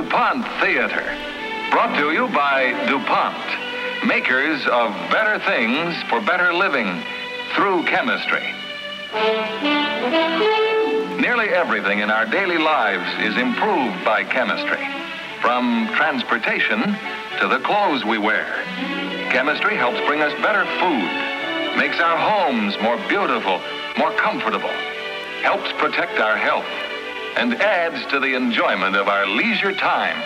DuPont Theater, brought to you by DuPont, makers of better things for better living through chemistry. Nearly everything in our daily lives is improved by chemistry, from transportation to the clothes we wear. Chemistry helps bring us better food, makes our homes more beautiful, more comfortable, helps protect our health, and adds to the enjoyment of our leisure time.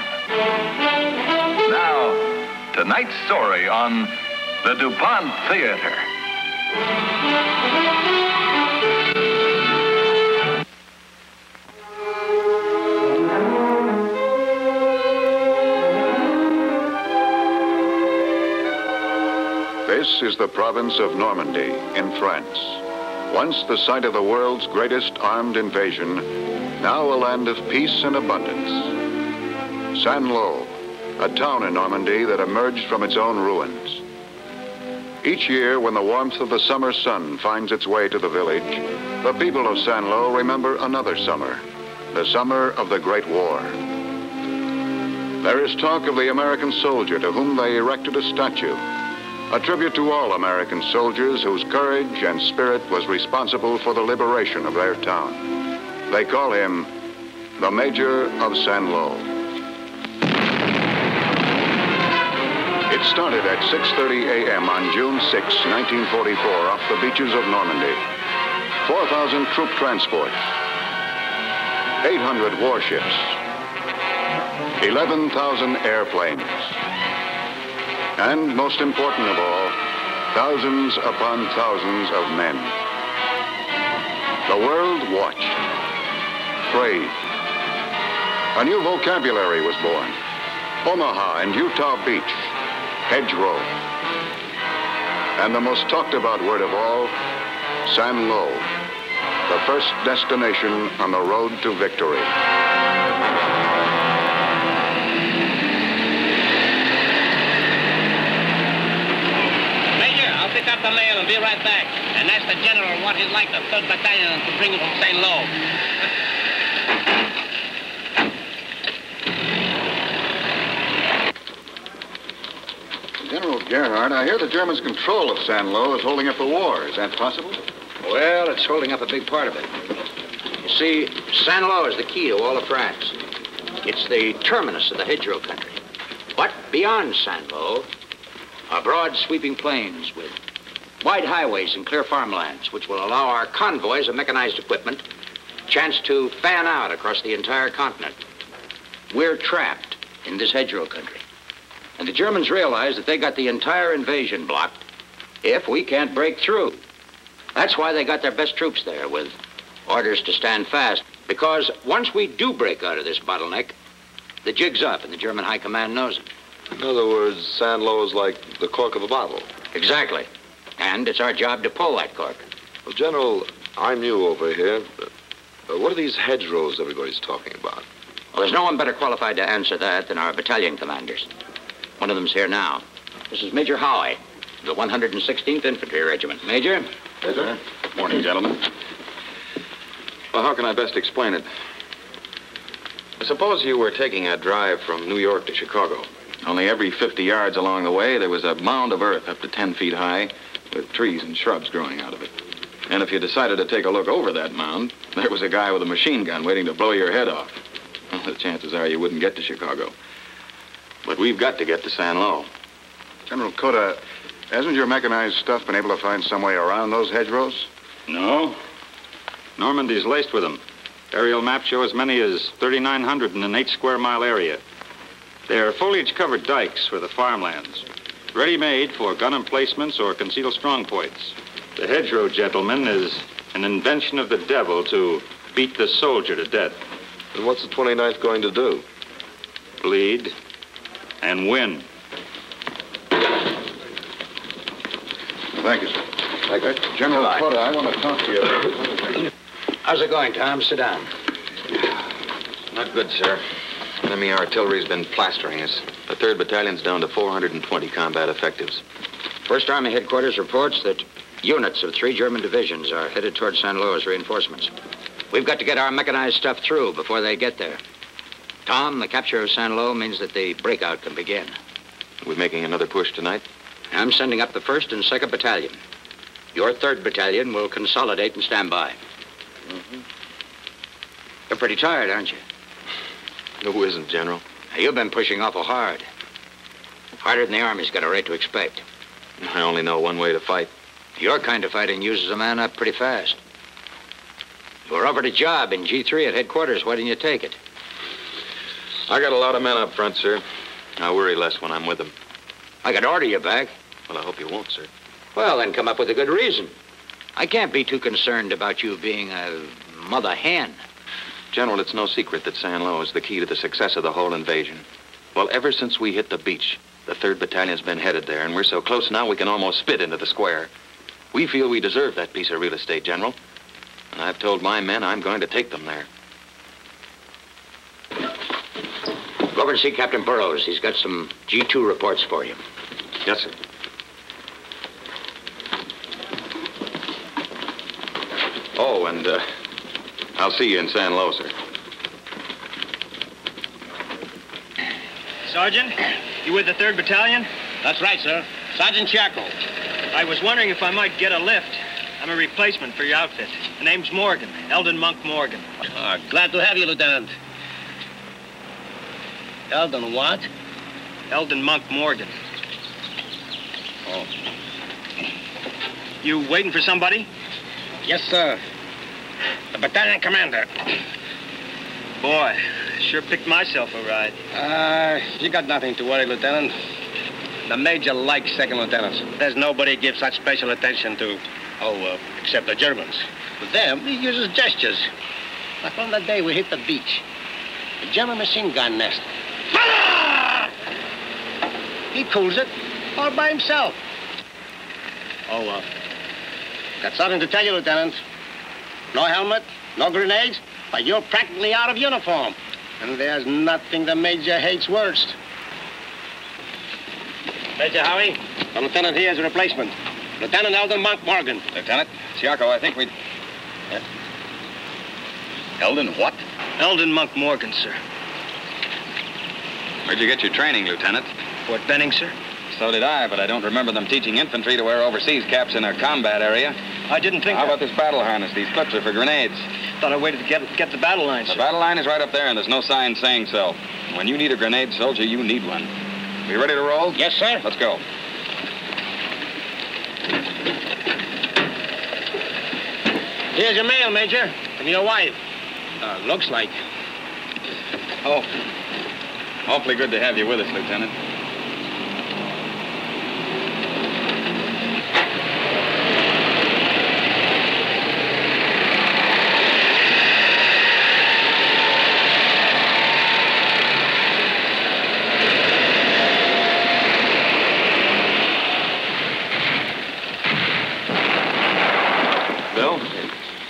Now, tonight's story on the DuPont Theater. This is the province of Normandy in France. Once the site of the world's greatest armed invasion, now a land of peace and abundance. Saint-Lô, a town in Normandy that emerged from its own ruins. Each year, when the warmth of the summer sun finds its way to the village, the people of Saint-Lô remember another summer, the summer of the Great War. There is talk of the American soldier to whom they erected a statue, a tribute to all American soldiers whose courage and spirit was responsible for the liberation of their town. They call him the Major of Saint-Lô. It started at 6:30 a.m. on June 6, 1944, off the beaches of Normandy. 4,000 troop transports, 800 warships, 11,000 airplanes, and most important of all, thousands upon thousands of men. The world watched, prayed. A new vocabulary was born. Omaha and Utah Beach, hedgerow. And the most talked about word of all, Saint-Lô, the first destination on the road to victory. Major, I'll pick up the mail and be right back. And ask the general what he'd like the 3rd Battalion to bring from Saint-Lô. General Gerhardt, I hear the Germans' control of Saint-Lô is holding up the war. Is that possible? Well, it's holding up a big part of it. You see, Saint-Lô is the key to all of France. It's the terminus of the hedgerow country. But beyond Saint-Lô are broad, sweeping plains with wide highways and clear farmlands, which will allow our convoys of mechanized equipment a chance to fan out across the entire continent. We're trapped in this hedgerow country. And the Germans realize that they got the entire invasion blocked if we can't break through. That's why they got their best troops there with orders to stand fast. Because once we do break out of this bottleneck, the jig's up and the German high command knows it. In other words, Saint-Lô is like the cork of a bottle. Exactly. And it's our job to pull that cork. Well, General, I'm new over here. What are these hedgerows everybody's talking about? Well, there's no one better qualified to answer that than our battalion commanders. One of them's here now. This is Major Howie, the 116th Infantry Regiment. Major? Yes, sir. Morning, gentlemen. Well, how can I best explain it? Suppose you were taking a drive from New York to Chicago. Only every 50 yards along the way, there was a mound of earth up to 10 feet high with trees and shrubs growing out of it. And if you decided to take a look over that mound, there was a guy with a machine gun waiting to blow your head off. Well, the chances are you wouldn't get to Chicago. But we've got to get to Saint-Lô. General Coda, hasn't your mechanized stuff been able to find some way around those hedgerows? No. Normandy's laced with them. Aerial maps show as many as 3,900 in an 8-square-mile area. They're foliage-covered dikes for the farmlands, ready-made for gun emplacements or concealed strong points. The hedgerow, gentlemen, is an invention of the devil to beat the soldier to death. And what's the 29th going to do? Bleed and win. Thank you, sir. General Coda, I want to talk to you. How's it going, Tom? Sit down. Not good, sir. Enemy artillery's been plastering us. The 3rd Battalion's down to 420 combat effectives. 1st Army Headquarters reports that units of 3 German divisions are headed toward Saint-Lô as reinforcements. We've got to get our mechanized stuff through before they get there. Tom, the capture of San Lo means that the breakout can begin. Are we making another push tonight? I'm sending up the 1st and 2nd Battalion. Your 3rd Battalion will consolidate and stand by. Mm-hmm. You're pretty tired, aren't you? Who isn't, General? You've been pushing awful hard. Harder than the Army's got a right to expect. I only know one way to fight. Your kind of fighting uses a man up pretty fast. You were offered a job in G3 at headquarters. Why didn't you take it? I got a lot of men up front, sir. I worry less when I'm with them. I could order you back. Well, I hope you won't, sir. Well, then come up with a good reason. I can't be too concerned about you being a mother hen. General, it's no secret that San Lo is the key to the success of the whole invasion. Well, ever since we hit the beach, the 3rd Battalion's been headed there, and we're so close now we can almost spit into the square. We feel we deserve that piece of real estate, General. And I've told my men I'm going to take them there. Go over and see Captain Burroughs. He's got some G2 reports for you. Yes, sir. Oh, and I'll see you in San Lo, sir. Sergeant, you with the 3rd Battalion? That's right, sir. Sergeant Chaco. I was wondering if I might get a lift. I'm a replacement for your outfit. The name's Morgan, Eldon Monk Morgan. Glad to have you, Lieutenant. Eldon what? Eldon Monk Morgan. Oh. You waiting for somebody? Yes, sir. The battalion commander. Boy, sure picked myself a ride. You got nothing to worry, Lieutenant. The major likes second lieutenants. There's nobody gives such special attention to, except the Germans. With them, he uses gestures. Like from the day we hit the beach, the German machine gun nest. He cools it all by himself. Got something to tell you, Lieutenant. No helmet, no grenades, but you're practically out of uniform. And there's nothing the Major hates worst. Major Howie? The lieutenant here is a replacement. Lieutenant Eldon Monk Morgan. Lieutenant, Chiaco, I think we'd... Eldon what? Eldon Monk Morgan, sir. Where'd you get your training, Lieutenant? Fort Benning, sir. So did I, but I don't remember them teaching infantry to wear overseas caps in their combat area. I didn't think How about this battle harness? These clips are for grenades. Thought I waited to get the battle line, The sir. battle line is right up there, and there's no sign saying so. When you need a grenade, soldier, you need one. We ready to roll? Yes, sir. Let's go. Here's your mail, Major, from your wife. Looks like. Oh, awfully good to have you with us, Lieutenant.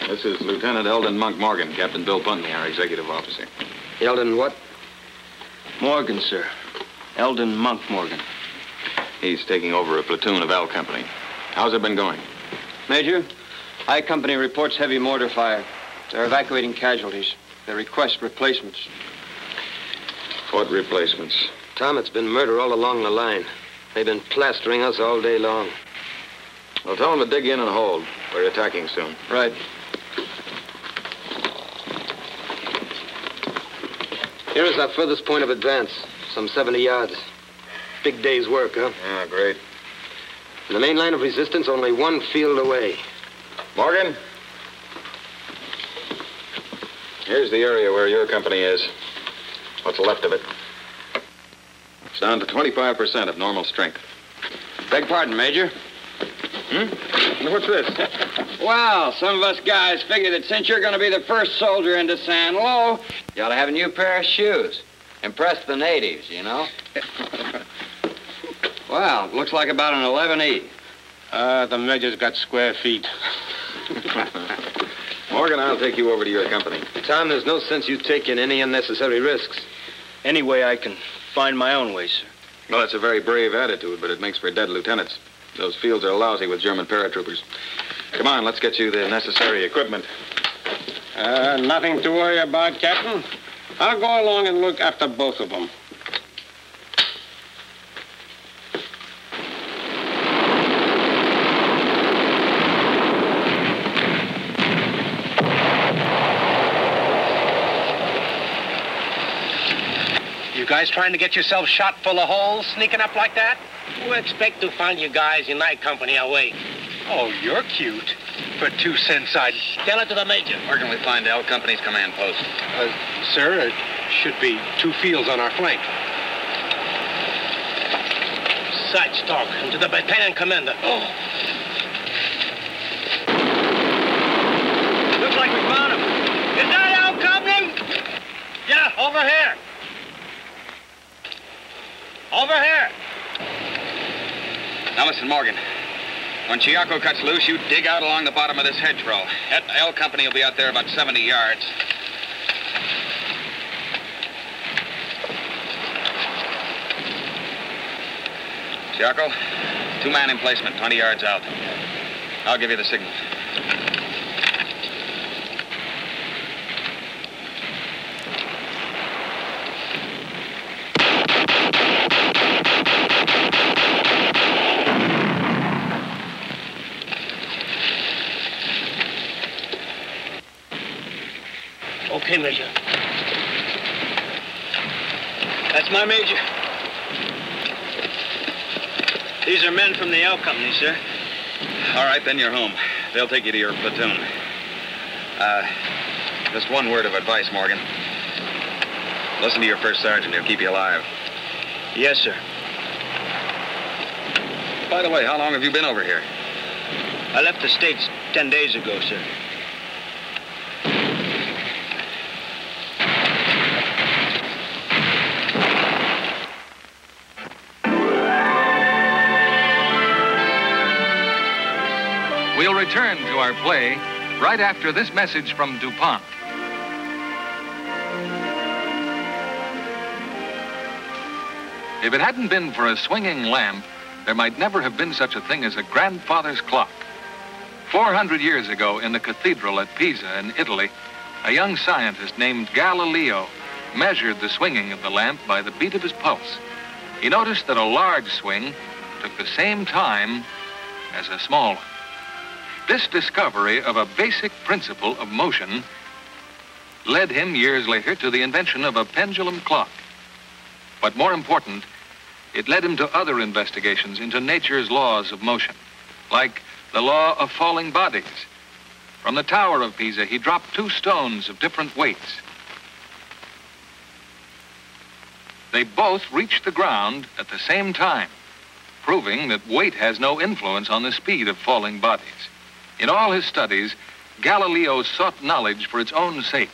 This is Lieutenant Eldon Monk Morgan, Captain Bill Putney, our executive officer. Eldon what? Morgan, sir. Eldon Monk Morgan. He's taking over a platoon of L Company. How's it been going? Major, I Company reports heavy mortar fire. They're evacuating casualties. They request replacements. What replacements? Tom, it's been murder all along the line. They've been plastering us all day long. Well, tell them to dig in and hold. We're attacking soon. Right. Here is our furthest point of advance, some 70 yards. Big day's work, huh? Yeah, great. And the main line of resistance only one field away. Morgan? Here's the area where your company is. What's left of it? It's down to 25% of normal strength. Beg pardon, Major. What's this? Well, some of us guys figure that since you're going to be the first soldier into San Lo, you ought to have a new pair of shoes. Impress the natives, you know? Well, looks like about an 11E. The Major's got square feet. Morgan, I'll take you over to your company. Tom, there's no sense you taking any unnecessary risks. Any way I can find my own way, sir. Well, that's a very brave attitude, but it makes for dead lieutenants. Those fields are lousy with German paratroopers. Come on, let's get you the necessary equipment. Nothing to worry about, Captain. I'll go along and look after both of them. You guys trying to get yourselves shot full of holes, sneaking up like that? We expect to find you guys in night company awake. Oh, you're cute. For 2 cents, I'd... Tell it to the major. Where can we find L Company's command post? Sir, it should be 2 fields on our flank. Such talk. And to the battalion commander. Oh. Looks like we found him. Is that L Company? Yeah, over here. Over here. Now listen, Morgan. When Chiaco cuts loose, you dig out along the bottom of this hedgerow. L Company will be out there about 70 yards. Chiaco, 2-man emplacement, 20 yards out. I'll give you the signal. Okay, Major. That's my major. These are men from the L Company, sir. All right, then you're home. They'll take you to your platoon. Just one word of advice, Morgan. Listen to your first sergeant. He'll keep you alive. Yes, sir. By the way, how long have you been over here? I left the States 10 days ago, sir. We'll return to our play right after this message from DuPont. If it hadn't been for a swinging lamp, there might never have been such a thing as a grandfather's clock. 400 years ago, in the cathedral at Pisa in Italy, a young scientist named Galileo measured the swinging of the lamp by the beat of his pulse. He noticed that a large swing took the same time as a small one. This discovery of a basic principle of motion led him years later to the invention of a pendulum clock. But more important, it led him to other investigations into nature's laws of motion, like the law of falling bodies. From the Tower of Pisa, he dropped 2 stones of different weights. They both reached the ground at the same time, proving that weight has no influence on the speed of falling bodies. In all his studies, Galileo sought knowledge for its own sake.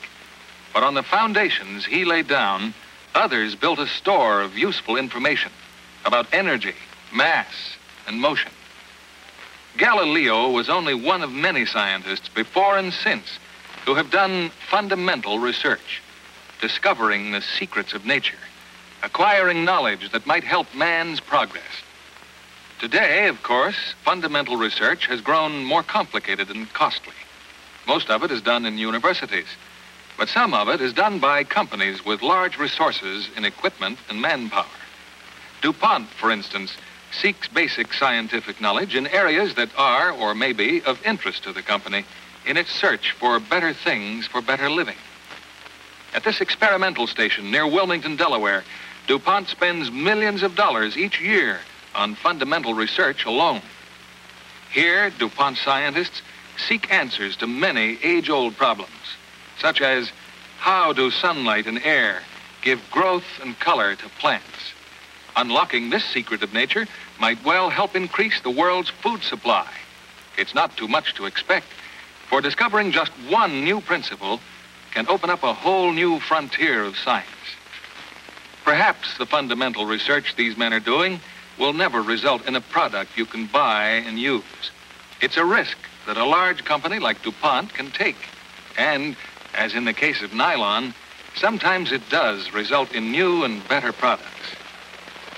But on the foundations he laid down, others built a store of useful information about energy, mass, and motion. Galileo was only one of many scientists before and since who have done fundamental research, discovering the secrets of nature, acquiring knowledge that might help man's progress. Today, of course, fundamental research has grown more complicated and costly. Most of it is done in universities, but some of it is done by companies with large resources in equipment and manpower. DuPont, for instance, seeks basic scientific knowledge in areas that are, or may be, of interest to the company in its search for better things for better living. At this experimental station near Wilmington, Delaware, DuPont spends millions of dollars each year on fundamental research alone. Here, DuPont scientists seek answers to many age-old problems, such as how do sunlight and air give growth and color to plants? Unlocking this secret of nature might well help increase the world's food supply. It's not too much to expect, for discovering just one new principle can open up a whole new frontier of science. Perhaps the fundamental research these men are doing will never result in a product you can buy and use. It's a risk that a large company like DuPont can take. And, as in the case of nylon, sometimes it does result in new and better products.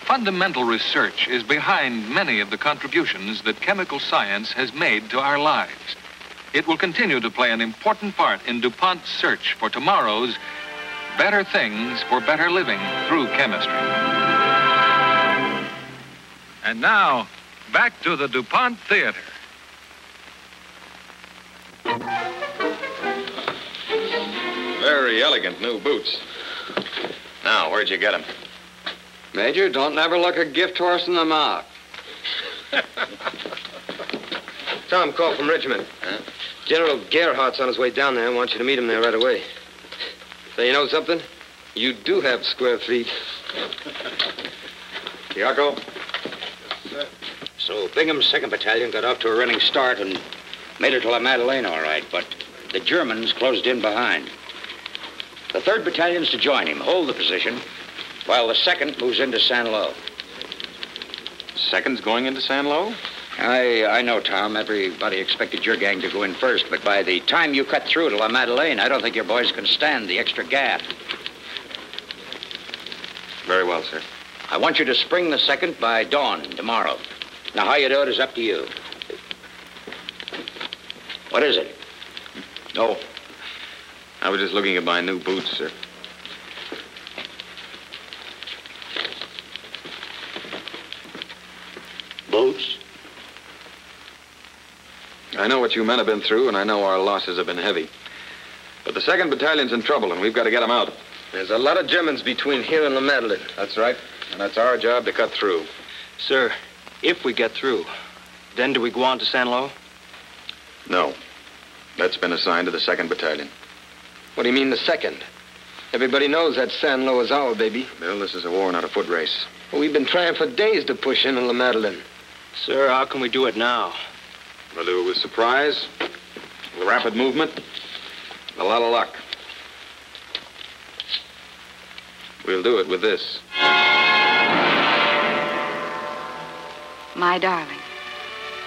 Fundamental research is behind many of the contributions that chemical science has made to our lives. It will continue to play an important part in DuPont's search for tomorrow's better things for better living through chemistry. And now, back to the DuPont Theater. Very elegant new boots. Now, where'd you get them? Major, don't never look a gift horse in the mouth. Tom called from Richmond. Huh? General Gerhardt's on his way down there. I want you to meet him there right away. So you know something? You do have square feet. Tiago? So Bingham's 2nd Battalion got off to a running start and made it to La Madeleine all right, but the Germans closed in behind. The 3rd Battalion's to join him, hold the position, while the 2nd moves into Saint-Lô. 2nd's going into Saint-Lô? I know, Tom. Everybody expected your gang to go in first, but by the time you cut through to La Madeleine, I don't think your boys can stand the extra gap. Very well, sir. I want you to spring the 2nd by dawn tomorrow. Now, how you do it is up to you. What is it? Oh, I was just looking at my new boots, sir. Boots? I know what you men have been through, and I know our losses have been heavy. But the 2nd Battalion's in trouble, and we've got to get them out. There's a lot of Germans between here and La Madeleine. That's right, and that's our job to cut through. Sir, if we get through, then do we go on to Saint-Lô? No. That's been assigned to the 2nd Battalion. What do you mean the 2nd? Everybody knows that Saint-Lô is our baby. Bill, this is a war, not a foot race. Well, we've been trying for days to push in La Madeleine. Sir, how can we do it now? We'll do it with surprise, with rapid movement, a lot of luck. We'll do it with this. My darling,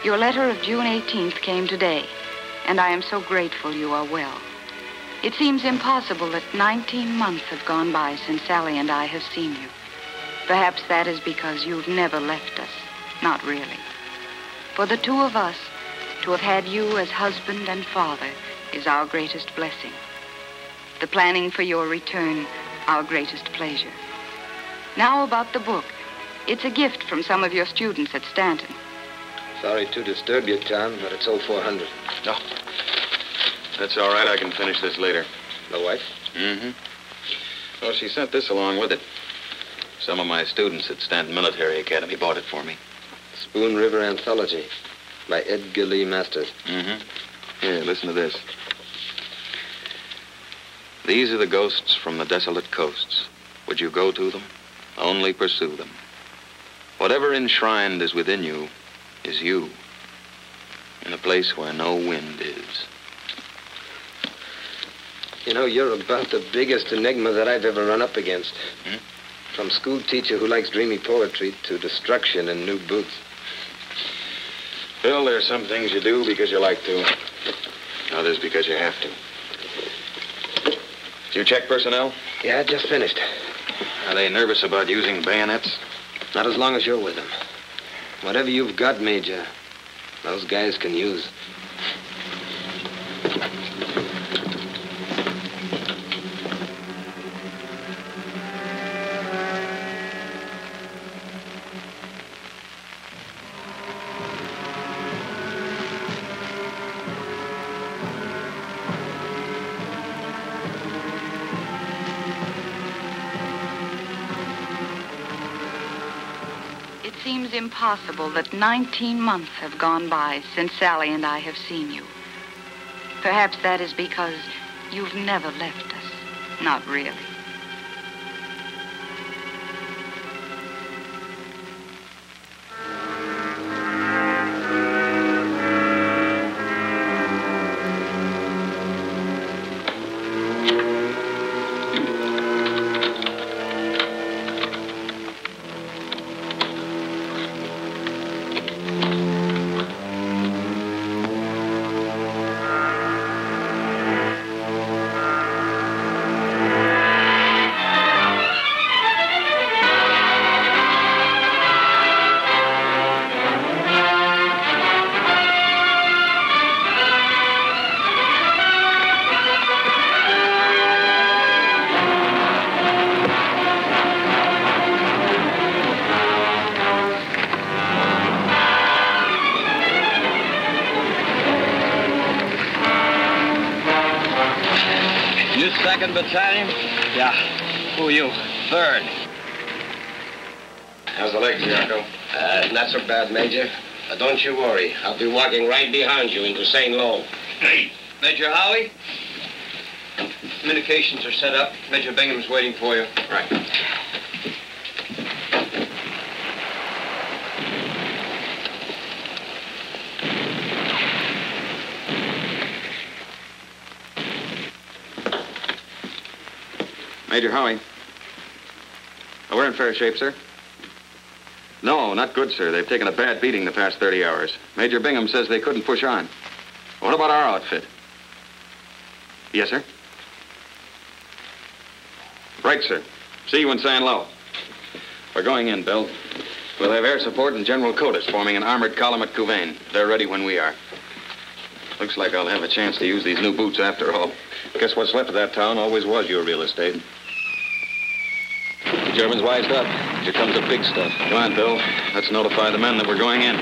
your letter of June 18th came today, and I am so grateful you are well. It seems impossible that 19 months have gone by since Sally and I have seen you. Perhaps that is because you've never left us. Not really. For the two of us, to have had you as husband and father is our greatest blessing. The planning for your return, our greatest pleasure. Now about the book. It's a gift from some of your students at Stanton. Sorry to disturb you, Tom, but it's 0400. No. That's all right. I can finish this later. The wife? Mm-hmm. Well, she sent this along with it. Some of my students at Stanton Military Academy bought it for me. Spoon River Anthology by Edgar Lee Masters. Mm-hmm. Here, listen to this. These are the ghosts from the desolate coasts. Would you go to them? Only pursue them. Whatever enshrined is within you is you, in a place where no wind is. You know, you're about the biggest enigma that I've ever run up against. From school teacher who likes dreamy poetry to destruction and new boots. Bill, there's some things you do because you like to. Others because you have to. Did you check personnel? Yeah, I just finished. Are they nervous about using bayonets? Not as long as you're with them. Whatever you've got, Major, those guys can use. It seems impossible that 19 months have gone by since Sally and I have seen you. Perhaps that is because you've never left us. Not really. You 2nd Battalion? Yeah. Who are you? 3rd. How's the leg, Jericho? Not so bad, Major. But don't you worry. I'll be walking right behind you into St. Lo. Hey, Major Howie? Communications are set up. Major Bingham's waiting for you. Right. Major Howie. Oh, we're in fair shape, sir. No, not good, sir. They've taken a bad beating the past 30 hours. Major Bingham says they couldn't push on. What about our outfit? Yes, sir. Right, sir. See you in San Lo. We're going in, Bill. We'll have air support and General Cotis forming an armored column at Couvain. They're ready when we are. Looks like I'll have a chance to use these new boots after all. Guess what's left of that town always was your real estate. The Germans wised up. Here comes the big stuff. Come on, Bill. Let's notify the men that we're going in. As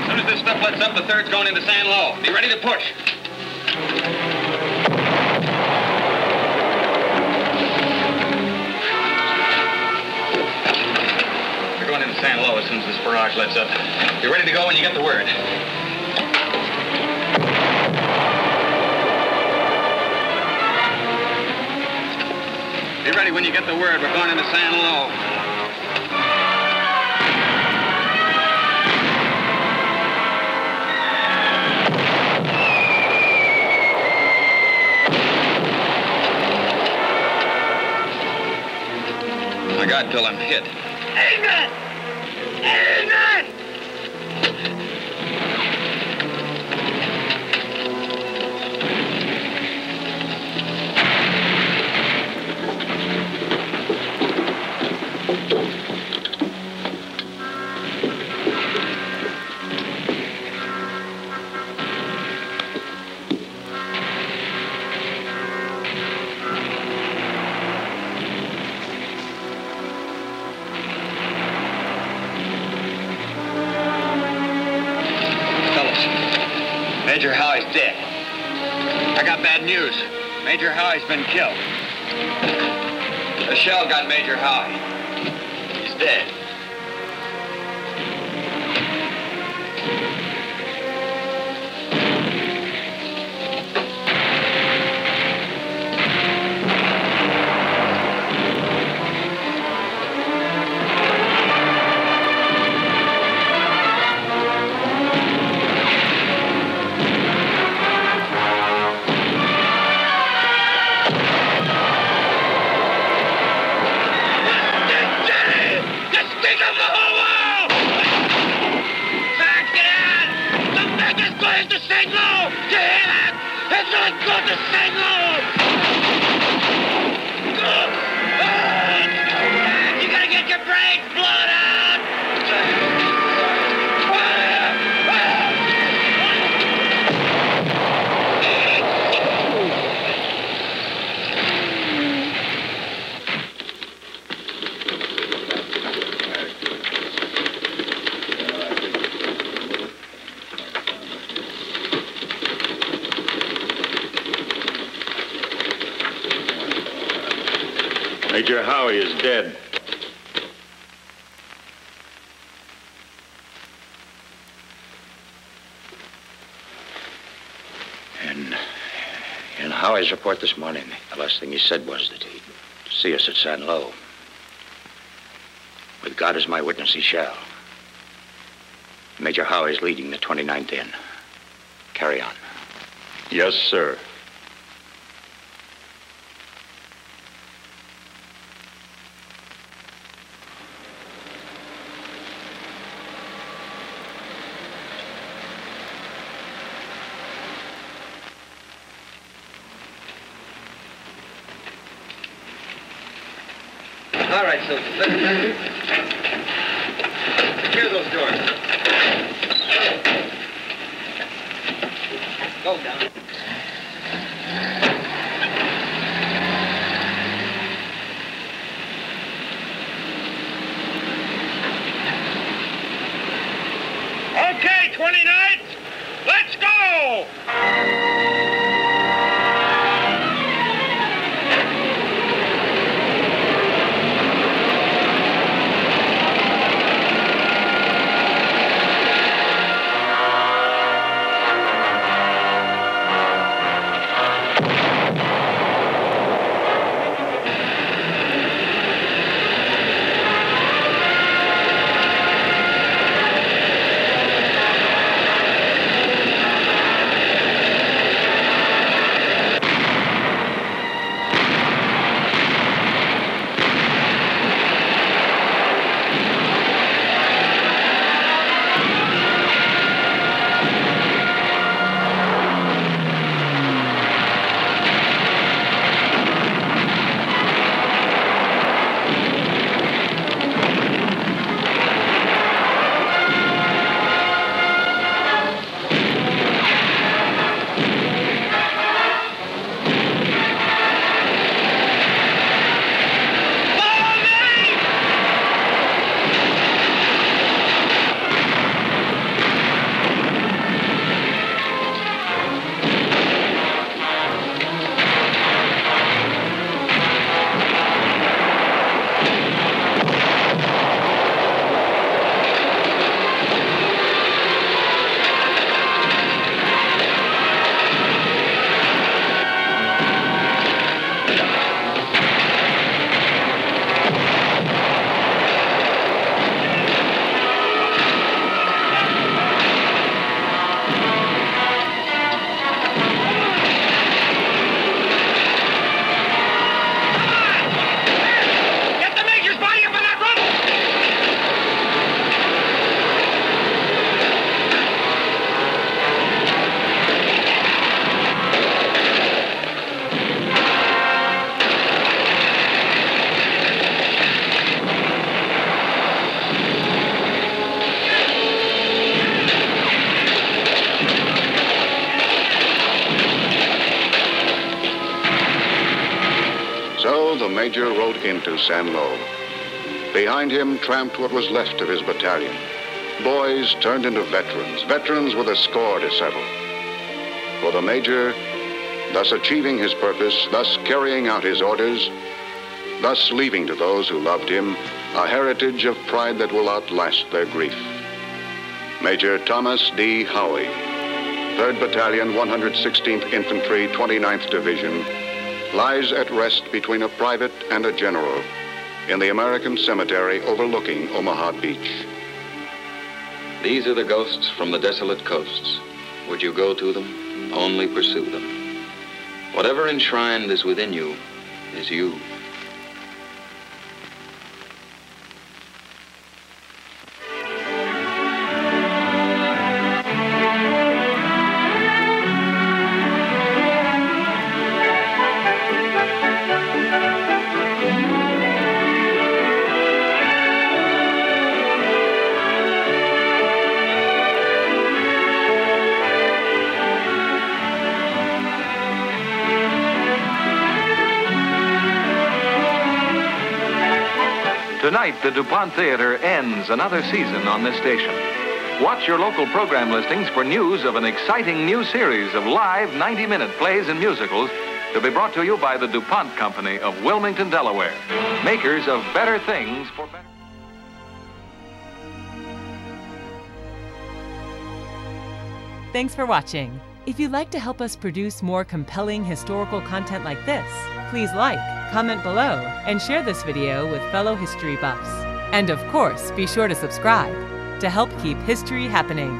soon as this stuff lets up, the 3rd's going into San Lo. Be ready to push. San Lo as soon as this barrage lets up. You're ready to go when you get the word. Be ready when you get the word. We're going into San Lo. My God, Bill, I'm hit. Amen! Amen! Major Howie's dead. I got bad news. Major Howie's been killed. A shell got Major Howie. He's dead. Major Howie is dead. In Howie's report this morning, the last thing he said was that he'd see us at San Lo. With God as my witness, he shall. Major Howie's leading the 29th in. Carry on. Yes, sir. All right, so secure those doors. Go, Okay, 29th. Let's go! The major rode into San Lo. Behind him tramped what was left of his battalion. Boys turned into veterans, veterans with a score to settle. For the major, thus achieving his purpose, thus carrying out his orders, thus leaving to those who loved him a heritage of pride that will outlast their grief. Major Thomas D. Howie, 3rd Battalion, 116th Infantry, 29th Division, lies at rest between a private and a general in the American cemetery overlooking Omaha Beach. These are the ghosts from the desolate coasts. Would you go to them? Only pursue them. Whatever enshrined is within you is you. Tonight, the DuPont Theater ends another season on this station. Watch your local program listings for news of an exciting new series of live 90-minute plays and musicals to be brought to you by the DuPont Company of Wilmington, Delaware, makers of better things for better. Thanks for watching. If you'd like to help us produce more compelling historical content like this, please like, comment below, and share this video with fellow history buffs. And of course, be sure to subscribe to help keep history happening.